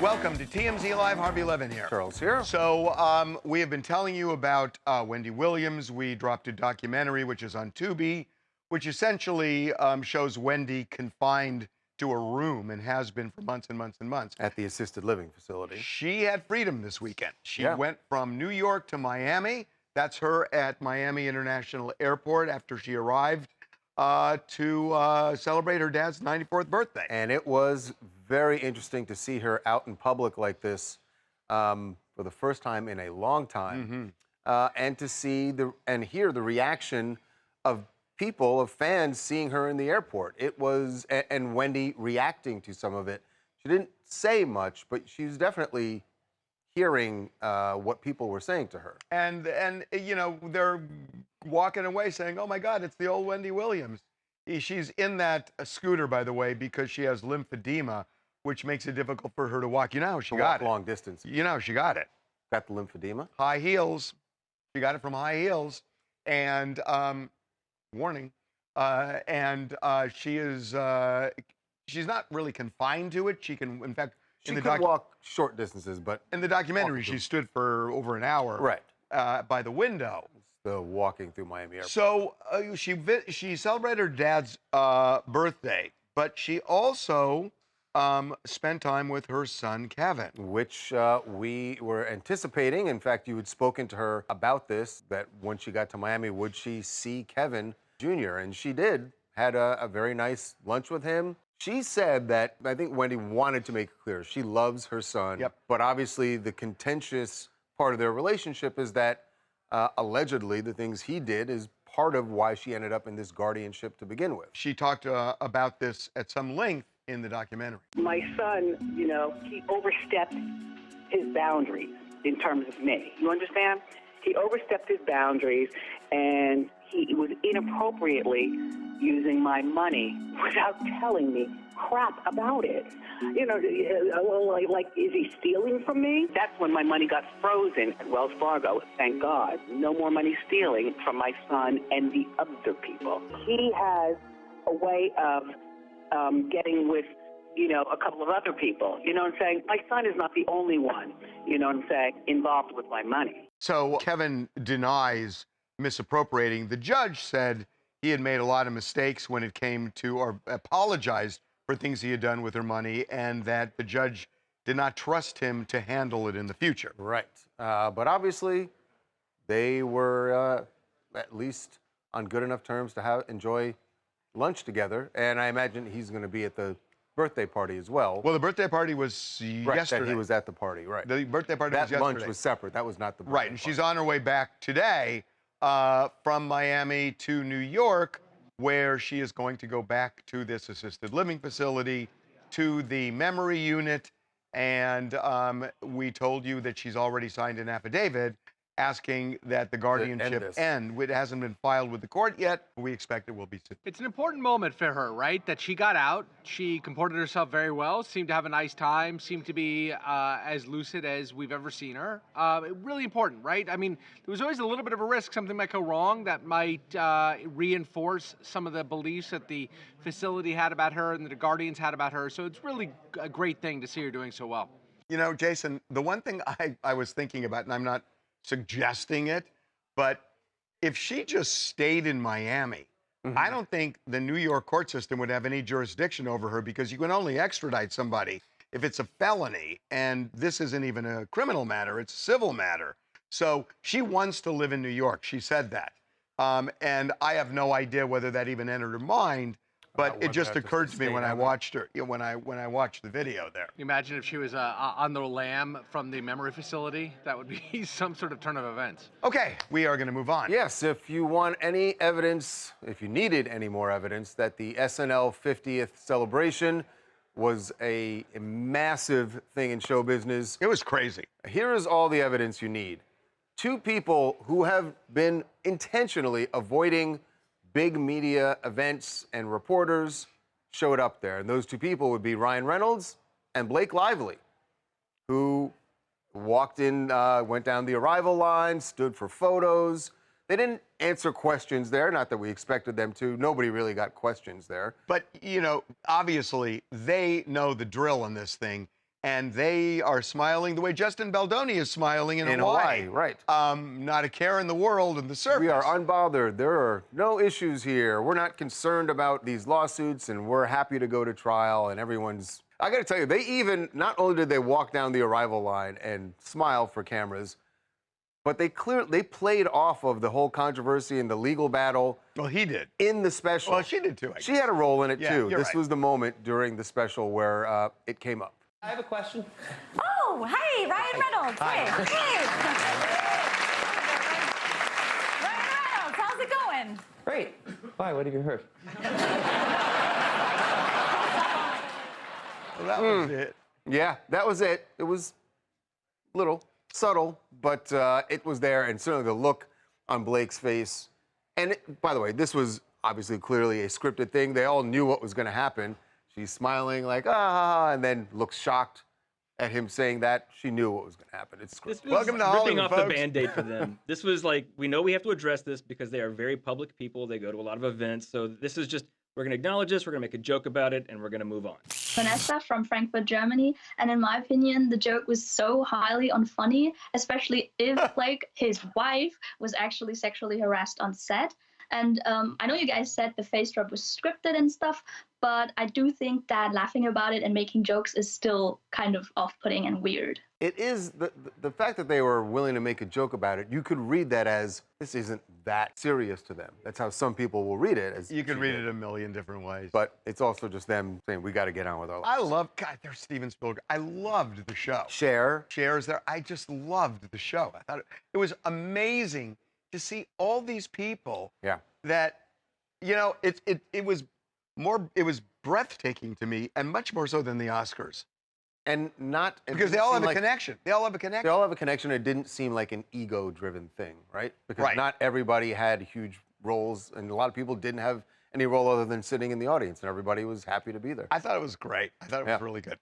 Welcome to TMZ Live. Harvey Levin here. Charles here. So we have been telling you about Wendy Williams. We dropped a documentary, which is on Tubi, which essentially shows Wendy confined to a room and has been for months and months and months. At the assisted living facility. She had freedom this weekend. She went from New York to Miami. That's her at Miami International Airport after she arrived to celebrate her dad's 94th birthday. And it was very interesting to see her out in public like this for the first time in a long time, and to see and hear the reaction of people, of fans seeing her in the airport. It was, and Wendy reacting to some of it. She didn't say much, but she was definitely hearing what people were saying to her. And you know, they're walking away saying, oh my God, it's the old Wendy Williams. She's in that scooter, by the way, because she has lymphedema, which makes it difficult for her to walk. You know how she got it. Long distance. You know she got it. Got the lymphedema? High heels. She got it from high heels. And warning. She is, she's not really confined to it. She can, in fact, she could walk short distances, but in the documentary, she stood for over an hour by the window. The walking through Miami Airport. So she celebrated her dad's birthday, but she also spent time with her son, Kevin. Which we were anticipating. In fact, you had spoken to her about this, that when she got to Miami, would she see Kevin Jr.? And she did, had a very nice lunch with him. She said that, I think Wendy wanted to make it clear, she loves her son. But obviously the contentious part of their relationship is that allegedly the things he did is part of why she ended up in this guardianship to begin with. She talked about this at some length in the documentary. My son, you know, he overstepped his boundaries in terms of me. You understand? He overstepped his boundaries, and he was inappropriately using my money without telling me crap about it. You know, like, is he stealing from me? That's when my money got frozen at Wells Fargo. Thank God. No more money stealing from my son and the other people. He has a way of getting with, you know, a couple of other people. You know what I'm saying? My son is not the only one, you know what I'm saying, involved with my money. So Kevin denies misappropriating. The judge said he had made a lot of mistakes when it came to, or apologized for things he had done with her money, and that the judge did not trust him to handle it in the future. Right. But obviously, they were at least on good enough terms to enjoy lunch together, and I imagine he's going to be at the birthday party as well. Well, the birthday party was yesterday. That he was at the party, right. The birthday party was yesterday. That lunch was separate. That was not the birthday Right, and party. she's on her way back today from Miami to New York, where she is going to go back to this assisted living facility, to the memory unit, and we told you that she's already signed an affidavit asking that the guardianship end. It hasn't been filed with the court yet. We expect it will be soon. It's an important moment for her, right? That she got out. She comported herself very well, seemed to have a nice time, seemed to be as lucid as we've ever seen her. Really important, right? I mean, there was always a little bit of a risk something might go wrong that might reinforce some of the beliefs that the facility had about her and that the guardians had about her. So it's really a great thing to see her doing so well. You know, Jason, the one thing I was thinking about, and I'm not suggesting it, but if she just stayed in Miami, I don't think the New York court system would have any jurisdiction over her, because you can only extradite somebody if it's a felony, and this isn't even a criminal matter, it's a civil matter. So she wants to live in New York. She said that. And I have no idea whether that even entered her mind, but it just occurred to me when I watched her, when I watched the video there. You imagine if she was on the lam from the memory facility? That would be some sort of turn of events. Okay, we are going to move on. Yes, if you want any evidence, if you needed any more evidence that the SNL 50th celebration was a massive thing in show business. It was crazy. Here is all the evidence you need. Two people who have been intentionally avoiding big media events and reporters showed up there. And those two people would be Ryan Reynolds and Blake Lively, who walked in, went down the arrival line, stood for photos. They didn't answer questions there, not that we expected them to. Nobody really got questions there. But, you know, obviously, they know the drill on this thing. and they are smiling the way Justin Baldoni is smiling in Hawaii. Right. Not a care in the world in the surface. We are unbothered. There are no issues here. We're not concerned about these lawsuits, and we're happy to go to trial, and everyone's... I got to tell you, they even, not only did they walk down the arrival line and smile for cameras, but they played off of the whole controversy and the legal battle. Well, he did. In the special. Well, she did too, I guess. She had a role in it, Yeah, too. you're This right. was the moment during the special where it came up. I have a question. Oh, hey, Ryan Reynolds. Hi. Hey. Ryan Reynolds, how's it going? Great. Why? What have you heard? Well, that was it. Yeah, that was it. It was little, subtle, but it was there, and certainly the look on Blake's face. And by the way, this was obviously clearly a scripted thing. They all knew what was going to happen. She's smiling like, ah, and then looks shocked at him saying that. She knew what was going to happen. It's scripted. This was Welcome to ripping Hollywood, off folks. the Band-Aid for them. This was like, we know we have to address this because they are very public people. They go to a lot of events. So this is just, we're going to acknowledge this, we're going to make a joke about it, and we're going to move on. Vanessa from Frankfurt, Germany, and in my opinion, the joke was so highly unfunny, especially if Blake, his wife, was actually sexually harassed on set. And I know you guys said the face drop was scripted and stuff, but I do think that laughing about it and making jokes is still kind of off-putting and weird. It is the fact that they were willing to make a joke about it. You could read that as this isn't that serious to them. That's how some people will read it. As You could read it a million different ways. but it's also just them saying we got to get on with our lives. God, there's Steven Spielberg. I loved the show. Cher. Cher's there. I just loved the show. I thought it was amazing to see all these people Yeah. that, you know, it was breathtaking to me, and much more so than the Oscars. And not it Because they didn't all seem have a like- connection. They all have a connection. They all have a connection. It didn't seem like an ego-driven thing, right? Because Right. not everybody had huge roles, and a lot of people didn't have any role other than sitting in the audience, and everybody was happy to be there. I thought it was great. I thought it was Yeah. really good.